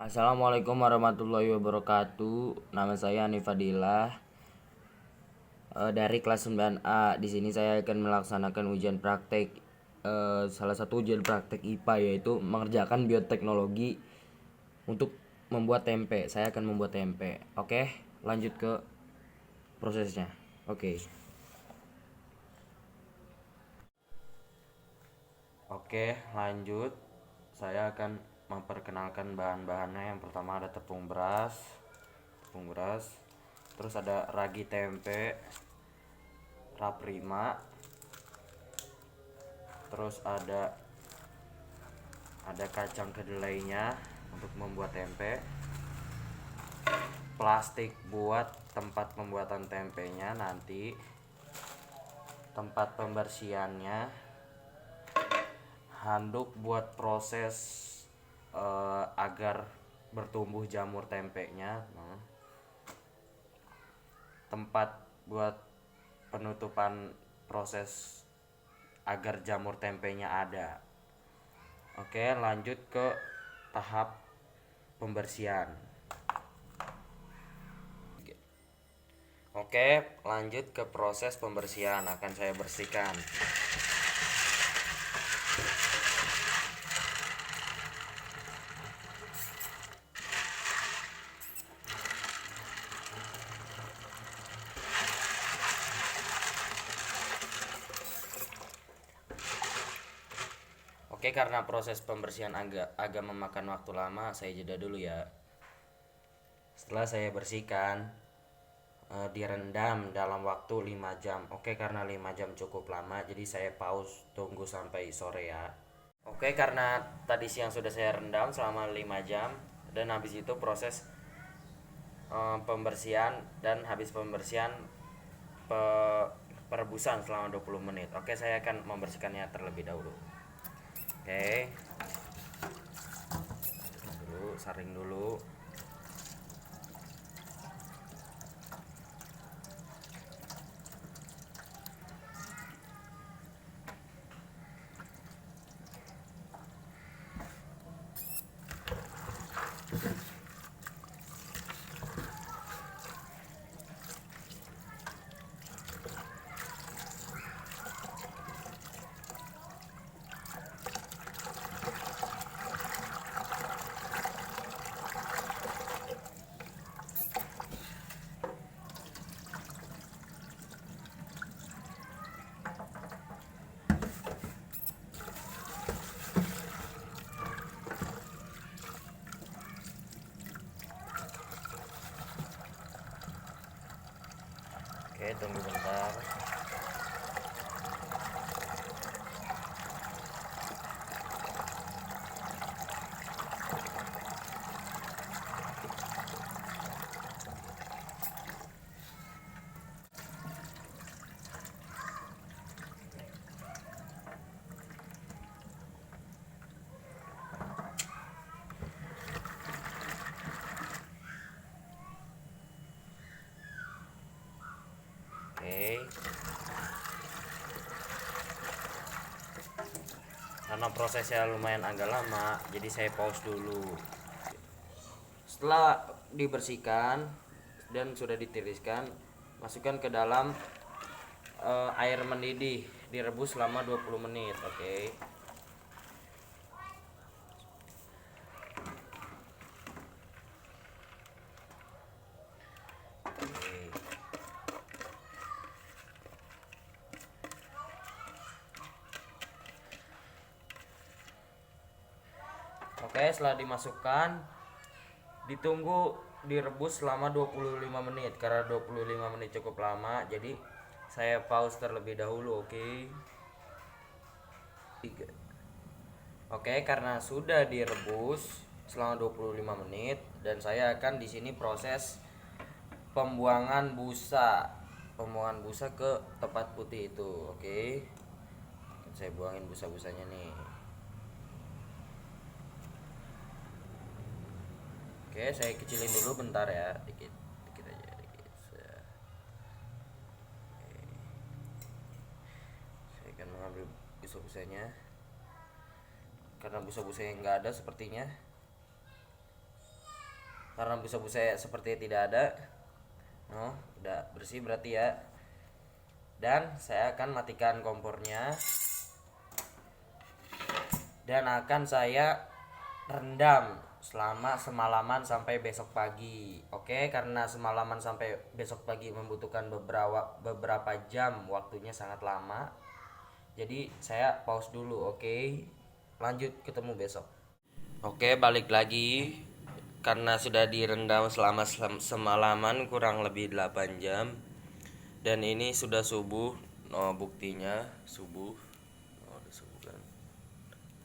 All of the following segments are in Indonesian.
Assalamualaikum warahmatullahi wabarakatuh. Nama saya Hanif Fadilah, dari kelas 9A. Di sini saya akan melaksanakan ujian praktek. Salah satu ujian praktek IPA yaitu mengerjakan bioteknologi untuk membuat tempe. Saya akan membuat tempe. Oke, lanjut ke prosesnya. Oke. Oke, lanjut. Saya akan memperkenalkan bahan-bahannya. Yang pertama ada tepung beras, terus ada ragi tempe, raprima, terus ada kacang kedelainya untuk membuat tempe, plastik buat tempat pembuatan tempenya nanti, tempat pembersihannya, handuk buat proses agar bertumbuh jamur tempenya, tempat buat penutupan proses agar jamur tempenya ada. Oke, lanjut ke tahap pembersihan. Oke, lanjut ke proses pembersihan. Akan saya bersihkan. Oke, karena proses pembersihan agak memakan waktu lama, saya jeda dulu ya. Setelah saya bersihkan, direndam dalam waktu 5 jam. Oke, karena 5 jam cukup lama, jadi saya pause tunggu sampai sore ya. Oke, karena tadi siang sudah saya rendam selama 5 jam dan habis itu proses pembersihan, dan habis pembersihan perebusan selama 20 menit. Oke, saya akan membersihkannya terlebih dahulu. Oke. Saring dulu. Oke, tunggu bentar. Oke. Karena prosesnya lumayan agak lama, jadi saya pause dulu. Setelah dibersihkan dan sudah ditiriskan, masukkan ke dalam air mendidih, direbus selama 20 menit. Oke. Oke, setelah dimasukkan, ditunggu direbus selama 25 menit. Karena 25 menit cukup lama, jadi saya pause terlebih dahulu. Oke. Oke, karena sudah direbus selama 25 menit dan saya akan di sini proses pembuangan busa. Pembuangan busa ke tempat putih itu. Oke. Saya buangin busa-busanya nih. Oke, saya kecilin dulu bentar ya, dikit, dikit aja, dikit. Saya akan mengambil busa-busanya karena busa-busanya nggak ada sepertinya. karena busa-busa seperti tidak ada. Oh, udah bersih berarti ya. Dan saya akan matikan kompornya dan akan saya rendam selama semalaman sampai besok pagi. Oke, karena semalaman sampai besok pagi membutuhkan beberapa jam, waktunya sangat lama. Jadi saya pause dulu, oke. Lanjut ketemu besok. Oke, balik lagi. Karena sudah direndam selama semalaman kurang lebih 8 jam. Dan ini sudah subuh. No, buktinya subuh. Oh, udah subuh kan.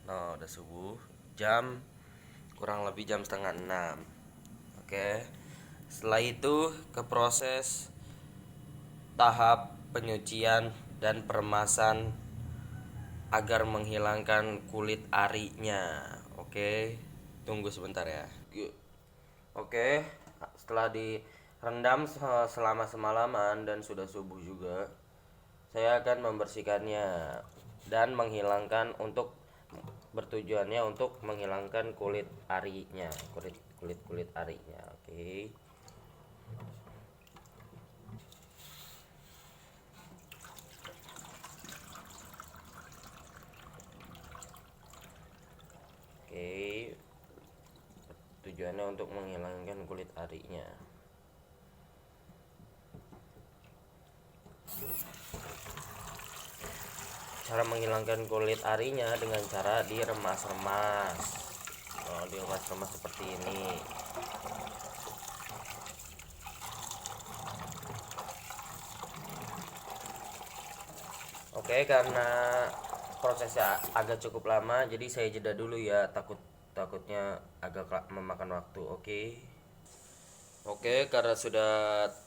No, udah subuh. Jam kurang lebih jam setengah 6. Oke. Setelah itu ke proses tahap penyucian dan peremasan agar menghilangkan kulit arinya. Oke. Tunggu sebentar ya. Oke, setelah direndam selama semalaman dan sudah subuh juga, saya akan membersihkannya dan menghilangkan bertujuannya untuk menghilangkan kulit arinya, kulit arinya. Oke. Oke. Tujuannya untuk menghilangkan kulit arinya. Cara menghilangkan kulit arinya dengan cara diremas-remas. Oh, diremas-remas seperti ini. Oke, karena prosesnya agak cukup lama, jadi saya jeda dulu ya, takutnya agak memakan waktu. Oke, karena sudah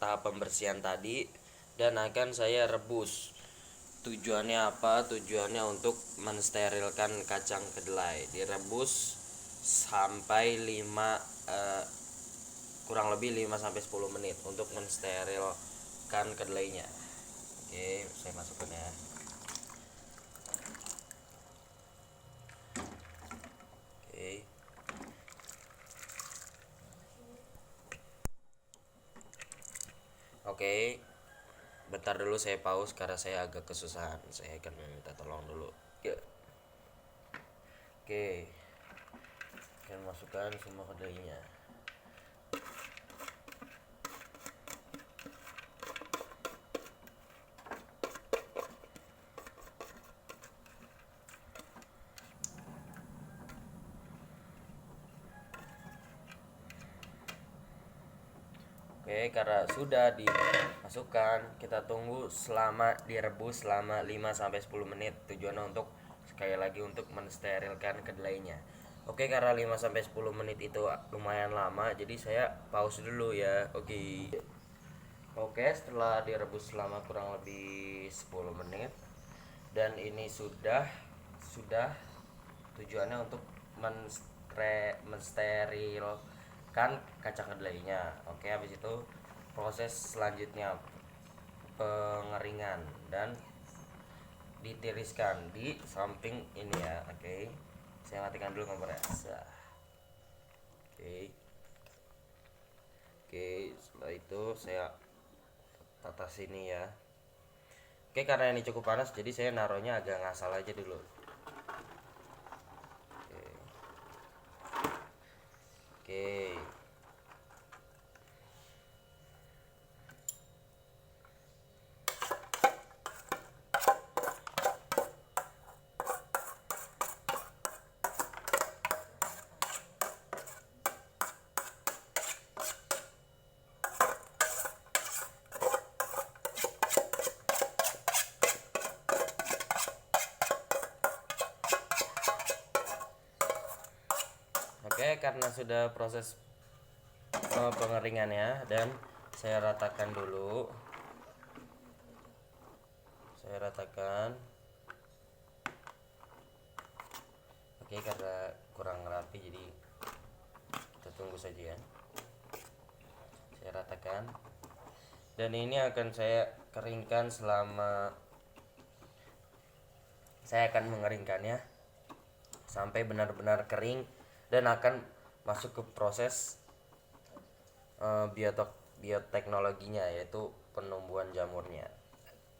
tahap pembersihan tadi dan akan saya rebus. Tujuannya apa? Tujuannya untuk mensterilkan kacang kedelai. Direbus sampai kurang lebih 5 sampai 10 menit untuk mensterilkan kedelainya. Oke, saya masukkan ya. Oke. Oke. Bentar dulu saya pause karena saya agak kesusahan. Saya akan meminta tolong dulu. Oke. Akan masukkan semua kedelainya. Oke, karena sudah dimasukkan, kita tunggu direbus selama 5 sampai 10 menit. Tujuannya untuk sekali lagi untuk mensterilkan kedelainya. Oke, karena 5 sampai 10 menit itu lumayan lama, jadi saya pause dulu ya. Oke, setelah direbus selama kurang lebih 10 menit dan ini sudah tujuannya untuk mensterilkan kacang kedelainya. Oke, habis itu proses selanjutnya pengeringan dan ditiriskan di samping ini ya. Oke, saya matikan dulu kompornya. Oke, setelah itu saya tata sini ya. Oke, karena ini cukup panas jadi saya naruhnya agak ngasal aja dulu. Oke. Oke, karena sudah proses pengeringannya dan saya ratakan dulu. Saya ratakan. Oke, karena kurang rapi jadi kita tunggu saja ya. Saya ratakan. Dan ini akan saya keringkan saya akan mengeringkannya sampai benar-benar kering dan akan masuk ke proses bioteknologinya, yaitu penumbuhan jamurnya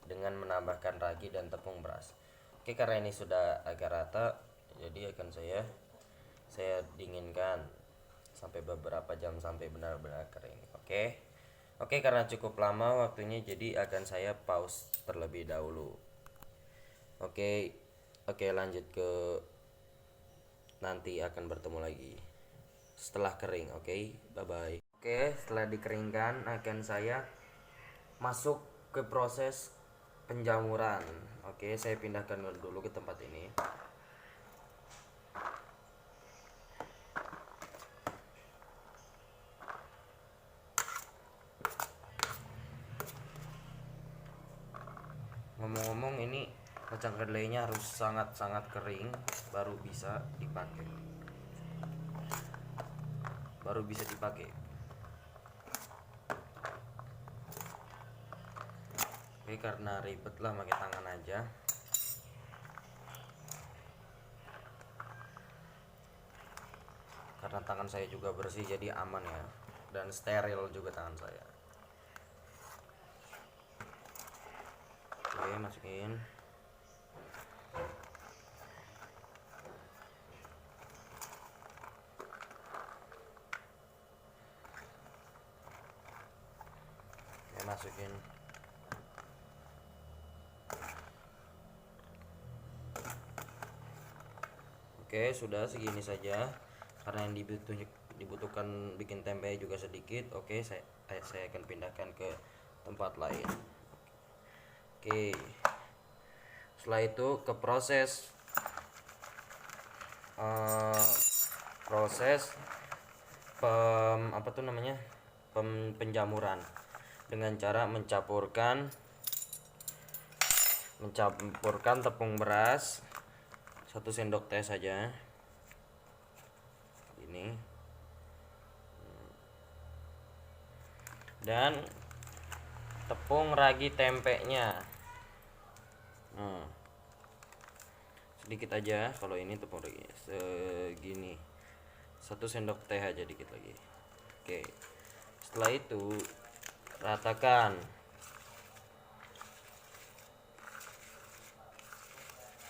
dengan menambahkan ragi dan tepung beras. Oke, karena ini sudah agak rata, jadi akan saya dinginkan sampai beberapa jam sampai benar-benar kering. Oke. Oke, karena cukup lama waktunya, jadi akan saya pause terlebih dahulu. Oke. Oke, lanjut ke nanti akan bertemu lagi setelah kering. Oke, bye bye. Oke, setelah dikeringkan akan saya masuk ke proses penjamuran. Oke, saya pindahkan dulu ke tempat ini. Ngomong-ngomong, ini kacang kedelainya harus sangat-sangat kering baru bisa dipakai. Oke, karena ribet lah pakai tangan aja. Karena tangan saya juga bersih, jadi aman ya, dan steril juga tangan saya. Oke, masukin. Oke, masukin. Oke, sudah segini saja. Karena yang dibutuhkan bikin tempe juga sedikit. Oke, saya akan pindahkan ke tempat lain. Oke. Setelah itu ke proses apa tuh namanya? Penjamuran dengan cara mencampurkan tepung beras 1 sendok teh saja ini, dan tepung ragi tempenya sedikit aja. Kalau ini tepung ragi segini, 1 sendok teh aja, dikit lagi. Oke, setelah itu ratakan.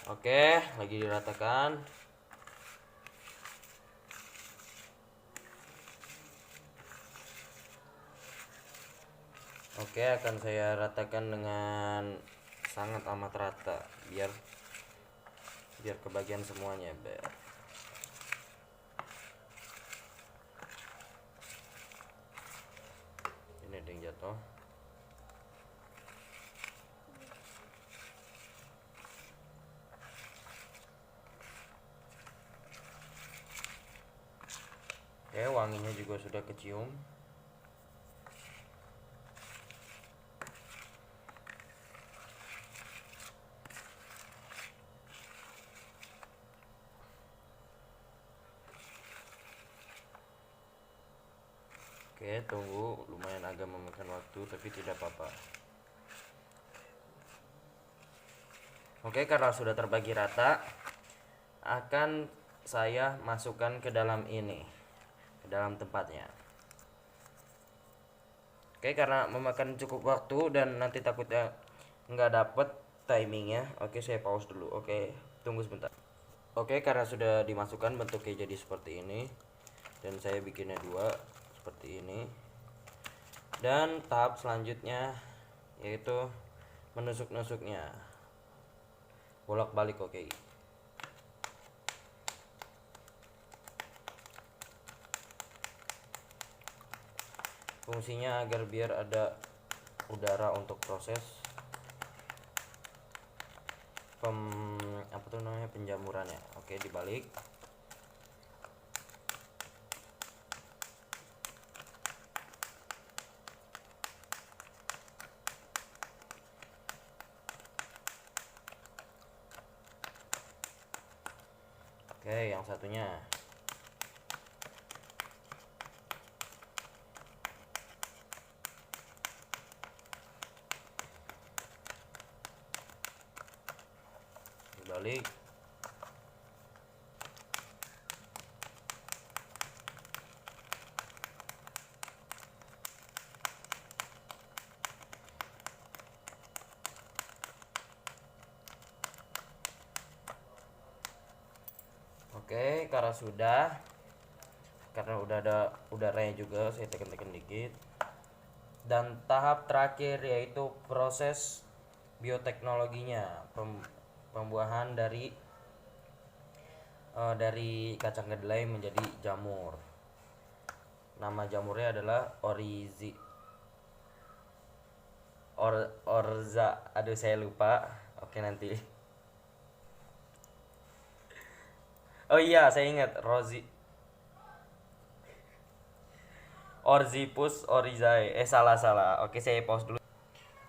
Oke, lagi diratakan. Oke, akan saya ratakan dengan sangat amat rata biar kebagian semuanya. Ini ada yang jatuh. Oke, wanginya juga sudah kecium. Oke, tunggu, lumayan agak memakan waktu tapi tidak apa-apa. Oke, karena sudah terbagi rata, akan saya masukkan ke dalam ini, ke dalam tempatnya. Oke, karena memakan cukup waktu dan nanti takutnya nggak dapet timingnya. Oke, saya pause dulu. Oke, tunggu sebentar. Oke, karena sudah dimasukkan, bentuknya jadi seperti ini, dan saya bikinnya 2 seperti ini. Dan tahap selanjutnya yaitu menusuk-nusuknya bolak-balik. Oke, fungsinya agar biar ada udara untuk proses penjamurannya. Oke, dibalik. Oke, yang satunya. Dibalik. karena udah ada udaranya juga, saya tekan-tekan dikit. Dan tahap terakhir yaitu proses bioteknologinya, pembuahan dari kacang kedelai menjadi jamur. Nama jamurnya adalah orza. Aduh, saya lupa. Oke, nanti. Oh iya, saya ingat. Orzipus orizae. Salah. Oke, saya pause dulu.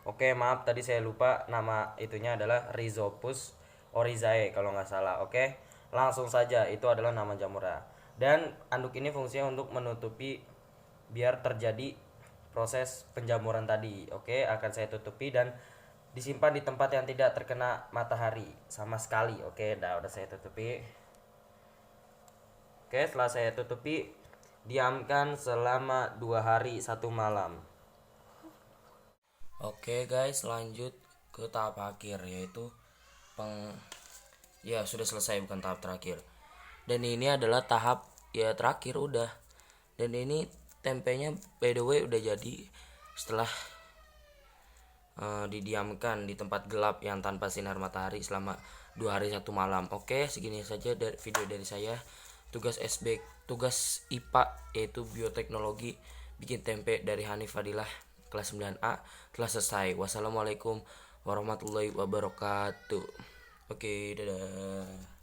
Oke, maaf tadi saya lupa, nama itunya adalah Rhizopus orizae kalau nggak salah. Oke, langsung saja, itu adalah nama jamurnya. Dan anduk ini fungsinya untuk menutupi biar terjadi proses penjamuran tadi. Oke, akan saya tutupi dan disimpan di tempat yang tidak terkena matahari sama sekali. Oke, udah saya tutupi. Oke, setelah saya tutupi, diamkan selama 2 hari 1 malam. Oke guys, lanjut ke tahap akhir, yaitu ya sudah selesai, bukan tahap terakhir. Dan ini adalah tahap ya terakhir udah. Dan ini tempenya by the way udah jadi setelah didiamkan di tempat gelap yang tanpa sinar matahari selama 2 hari 1 malam. Oke, segini saja dari video dari saya. Tugas IPA yaitu bioteknologi bikin tempe dari Hanif Fadilah kelas 9A telah selesai. Wassalamualaikum warahmatullahi wabarakatuh. Oke, dadah.